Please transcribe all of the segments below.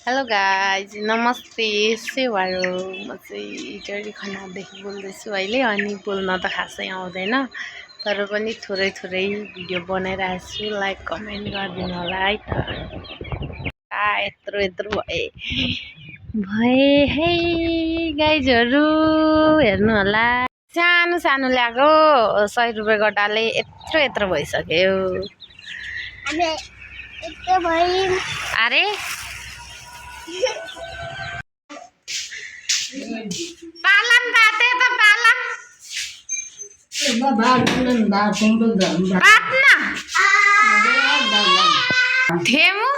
hello guys नमस्ते सेवारो म चाहिँ जडी खनादेखि बोल्दैछु अहिले अनि बोल्न त खासै आउँदैन तर पनि थोरै थोरै भिडियो बनाइरहेको छु लाइक कमेन्ट गरिदिनु होला है त यत्रो यत्रो भए है गाइजहरू हेर्नु होला सानो सानो ल्याएको 100 रुपियाँ गट्टाले यत्रो यत्रो भइसक्यो अरे पालन बाटे त पालन बाट्न थेमु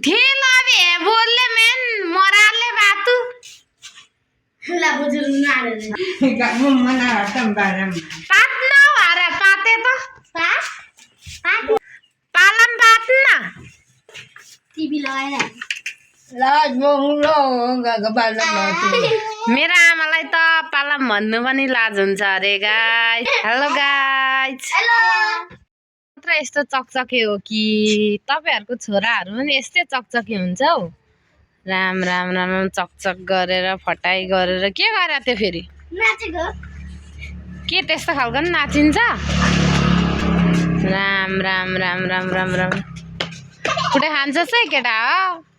थेलाबे बोलले मेन मराले बातु ला बुजुर नारे पाट्न अरे पाटे त पालन बाट्न टिभी लगाएर मेरो आमालाई त पालाम भन्नु पनि लाज हुन्छ अरे गाइस हेलो गाइस मात्र यस्तो चकचके हो कि तपाईहरुको छोराहरु पनि यस्तै चकचके हुन्छ हौ राम राम राम चकचक गरेर फटाई गरेर के गरे त्यो फेरि नाचेको के त्यस्तो खालको नि नाचिन्छ राम राम राम राम राम राम कुटे खान्छस् है केटा हो